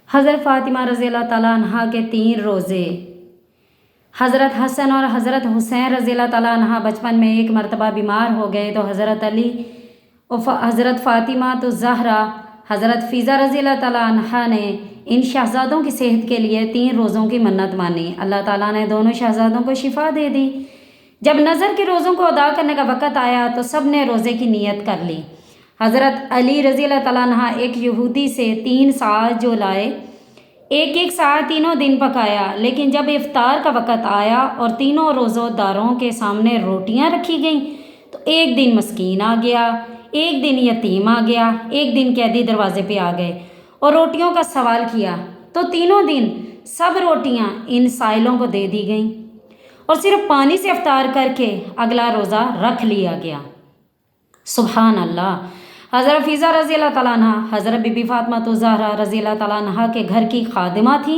हज़रत फ़ातिमा रज़ी अल्लाह ताला अन्हा के 3 रोज़े। हज़रत हसन और हज़रत हुसैन रज़ी अल्लाह ताला अन्हा बचपन में एक मरतबा बीमार हो गए तो हज़रत अली और हज़रत फ़ातिमा तो ज़हरा हज़रत फ़िज़ा रज़ी अल्लाह ताला अन्हा ने इन शहज़ादों की सेहत के लिए 3 रोज़ों की मन्नत मानी। अल्लाह ताला ने दोनों शहज़ादों को शिफा दे दी। जब नज़र के रोज़ों को अदा करने का वक़्त आया तो सब ने रोज़े की नीयत कर ली। हज़रत अली रज़ी अल्लाह ताला अन्हा एक यहूदी से 3 साल जो लाए, एक साल तीनों दिन पकाया, लेकिन जब इफ्तार का वक़्त आया और तीनों रोज़ोदारों के सामने रोटियां रखी गईं तो एक दिन मस्कीन आ गया, एक दिन यतीम आ गया, एक दिन कैदी दरवाजे पे आ गए और रोटियों का सवाल किया तो तीनों दिन सब रोटियां इन साइलों को दे दी गईं और सिर्फ पानी से इफ्तार करके अगला रोज़ा रख लिया गया। सुभान अल्लाह। हज़रत फ़िज़ा रज़ी अल्लाह ताला अन्हा हज़रत बीबी फ़ातिमा ज़हरा रज़ी अल्लाह ताला अन्हा के घर की खादिमा थी।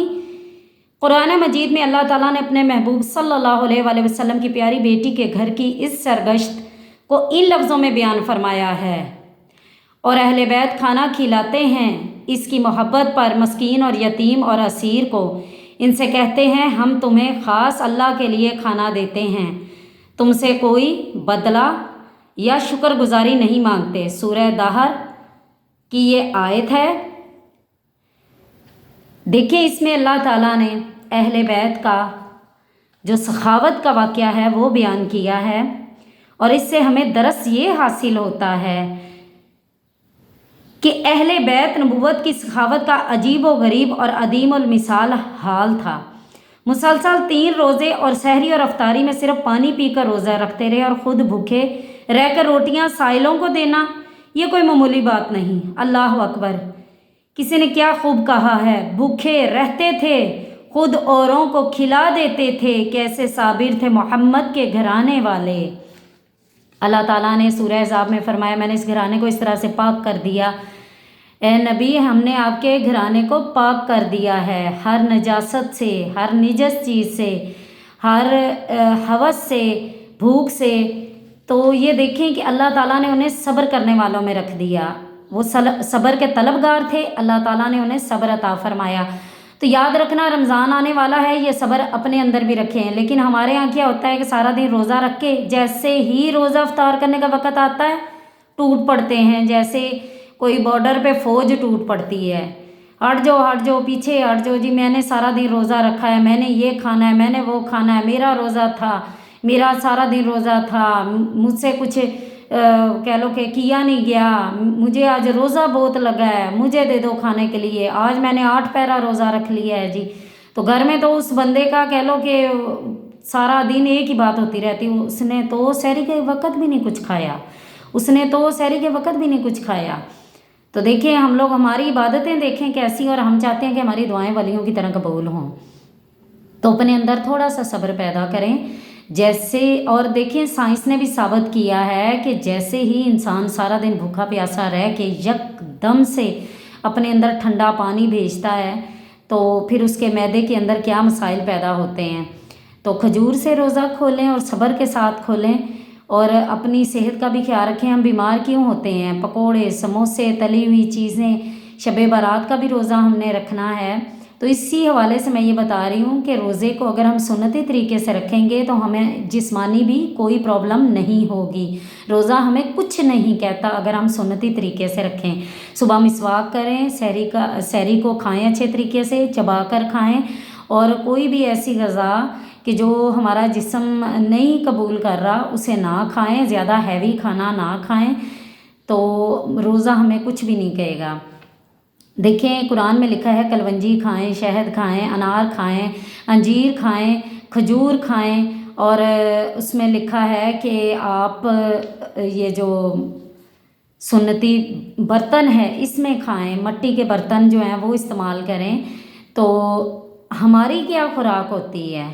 कुरान मजीद में अल्लाह ताला ने अपने महबूब सल्लल्लाहु अलैहि वसल्लम की प्यारी बेटी के घर की इस सरगश्त को इन लफ्ज़ों में बयान फरमाया है, और अहले बैत खाना खिलाते हैं इसकी मोहब्बत पर मस्कीन और यतीम और असीर को। इनसे कहते हैं हम तुम्हें ख़ास अल्लाह के लिए खाना देते हैं, तुमसे कोई बदला या शुक्रगुजारी नहीं मांगते। सूरह दहर की ये आयत है। देखिए इसमें अल्लाह ताला ने अहले बैत का जो सखावत का वाक़या है वो बयान किया है, और इससे हमें दरस ये हासिल होता है कि अहले बैत नबूवत की सखावत का अजीब व गरीब और अदीमुल मिसाल हाल था। मुसलसल 3 रोज़े और सहरी और अफ्तारी में सिर्फ पानी पीकर रोज़ा रखते रहे और ख़ुद भूखे रहकर रोटियां साइलों को देना ये कोई मामूली बात नहीं। अल्लाह अकबर। किसी ने क्या खूब कहा है, भूखे रहते थे खुद औरों को खिला देते थे, कैसे साबिर थे मोहम्मद के घराने वाले। अल्लाह ताला ने सूरह अहज़ाब में फरमाया मैंने इस घराने को इस तरह से पाक कर दिया, ए नबी हमने आपके घराने को पाक कर दिया है हर नजासत से, हर निजस चीज़ से, हर हवस से, भूख से। तो ये देखें कि अल्लाह ताला ने उन्हें सब्र करने वालों में रख दिया। वो सब्र के तलबगार थे, अल्लाह ताला ने उन्हें सब्र अता फरमाया। तो याद रखना रमज़ान आने वाला है, ये सब्र अपने अंदर भी रखें। लेकिन हमारे यहाँ क्या होता है कि सारा दिन रोज़ा रख के जैसे ही रोज़ा इफ्तार करने का वक़्त आता है टूट पड़ते हैं, जैसे कोई बॉर्डर पे फ़ौज टूट पड़ती है। हट जाओ पीछे हट जाओ जी, मैंने सारा दिन रोज़ा रखा है, मैंने ये खाना है, मैंने वो खाना है, मेरा रोज़ा था, मेरा सारा दिन रोज़ा था, मुझसे कुछ कह लो कि किया नहीं गया, मुझे आज रोज़ा बहुत लगा है, मुझे दे दो खाने के लिए, आज मैंने 8 पहरा रोज़ा रख लिया है जी। तो घर में तो उस बंदे का कह लो कि सारा दिन एक ही बात होती रहती, उसने तो सहरी के वक़्त भी नहीं कुछ खाया, उसने तो सहरी के वक़्त भी नहीं कुछ खाया। तो देखिए हम लोग हमारी इबादतें देखें कैसी, और हम चाहते हैं कि हमारी दुआएं वलियों की तरह कबूल हों। तो अपने अंदर थोड़ा सा सब्र पैदा करें जैसे। और देखिए साइंस ने भी साबित किया है कि जैसे ही इंसान सारा दिन भूखा प्यासा रह के यकदम से अपने अंदर ठंडा पानी भेजता है तो फिर उसके मैदे के अंदर क्या मसाइल पैदा होते हैं। तो खजूर से रोज़ा खोलें और सब्र के साथ खोलें, और अपनी सेहत का भी ख्याल रखें। हम बीमार क्यों होते हैं, पकोड़े, समोसे, तली हुई चीज़ें, शब बारात का भी रोज़ा हमने रखना है। तो इसी हवाले से मैं ये बता रही हूँ कि रोज़े को अगर हम सुन्नती तरीके से रखेंगे तो हमें जिस्मानी भी कोई प्रॉब्लम नहीं होगी। रोज़ा हमें कुछ नहीं कहता अगर हम सुन्नती तरीके से रखें। सुबह मिसवाक करें, सहरी को खाएं, अच्छे तरीके से चबा कर खाएँ, और कोई भी ऐसी ग़ज़ा कि जो हमारा जिस्म नहीं कबूल कर रहा उसे ना खाएं, ज़्यादा हैवी खाना ना खाएं। तो रोज़ा हमें कुछ भी नहीं कहेगा। देखें कुरान में लिखा है कलवंजी खाएं, शहद खाएं, अनार खाएं, अंजीर खाएं, खजूर खाएं, और उसमें लिखा है कि आप ये जो सुन्नती बर्तन है इसमें खाएं, मट्टी के बर्तन जो हैं वो इस्तेमाल करें। तो हमारी क्या खुराक होती है,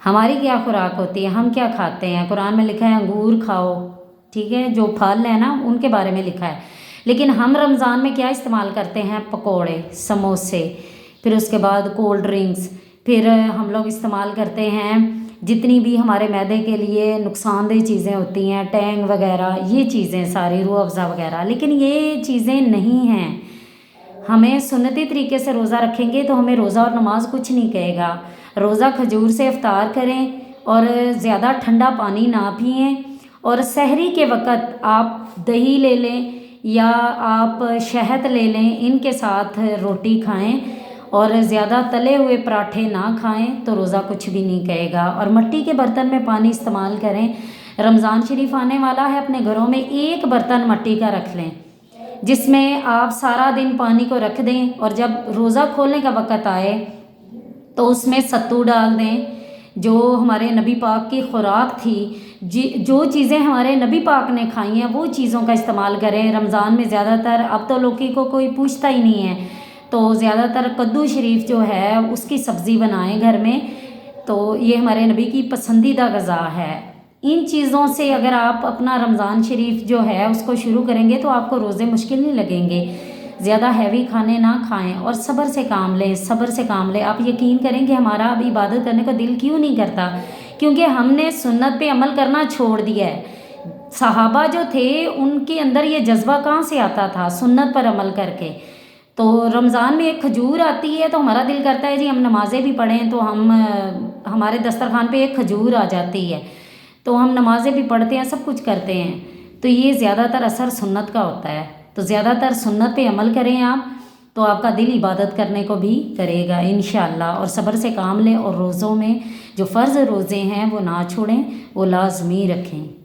हमारी क्या खुराक होती है, हम क्या खाते हैं। कुरान में लिखा है अंगूर खाओ, ठीक है, जो फल है ना उनके बारे में लिखा है। लेकिन हम रमज़ान में क्या इस्तेमाल करते हैं, पकोड़े, समोसे, फिर उसके बाद कोल्ड ड्रिंक्स, फिर हम लोग इस्तेमाल करते हैं जितनी भी हमारे मैदे के लिए नुकसानदेह चीज़ें होती हैं, टैंग वगैरह, ये चीज़ें सारी, रूह अफ़ज़ा वगैरह। लेकिन ये चीज़ें नहीं हैं, हमें सुन्नती तरीके से रोज़ा रखेंगे तो हमें रोज़ा और नमाज कुछ नहीं कहेगा। रोज़ा खजूर से इफ्तार करें और ज़्यादा ठंडा पानी ना पिएं, और सहरी के वक़्त आप दही ले लें या आप शहद ले लें, इनके साथ रोटी खाएं और ज़्यादा तले हुए पराठे ना खाएं तो रोज़ा कुछ भी नहीं कहेगा। और मिट्टी के बर्तन में पानी इस्तेमाल करें। रमज़ान शरीफ आने वाला है, अपने घरों में एक बर्तन मिट्टी का रख लें जिसमें आप सारा दिन पानी को रख दें, और जब रोज़ा खोलने का वक़्त आए तो उसमें सत्तू डाल दें। जो हमारे नबी पाक की खुराक थी, जो चीज़ें हमारे नबी पाक ने खाई हैं वो चीज़ों का इस्तेमाल करें। रमज़ान में ज़्यादातर अब तो लौकी को कोई पूछता ही नहीं है, तो ज़्यादातर कद्दू शरीफ जो है उसकी सब्ज़ी बनाएं घर में, तो ये हमारे नबी की पसंदीदा ग़िज़ा है। इन चीज़ों से अगर आप अपना रमज़ान शरीफ जो है उसको शुरू करेंगे तो आपको रोज़े मुश्किल नहीं लगेंगे। ज़्यादा हैवी खाने ना खाएं और सब्र से काम लें, सब्र से काम लें। आप यकीन करें कि हमारा अब इबादत करने का दिल क्यों नहीं करता, क्योंकि हमने सुन्नत पे अमल करना छोड़ दिया है। सहाबा जो थे उनके अंदर ये जज्बा कहाँ से आता था सुन्नत पर अमल करके। तो रमज़ान में एक खजूर आती है तो हमारा दिल करता है जी हम नमाज़ें भी पढ़ें, तो हम हमारे दस्तरखान पे एक खजूर आ जाती है तो हम नमाज़ें भी पढ़ते हैं, सब कुछ करते हैं। तो ये ज़्यादातर असर सुन्नत का होता है। तो ज़्यादातर सुन्नत पे अमल करें आप, तो आपका दिल इबादत करने को भी करेगा इंशाअल्लाह। और सब्र से काम लें और रोज़ों में जो फ़र्ज़ रोज़े हैं वो ना छोड़ें, वो लाज़मी रखें।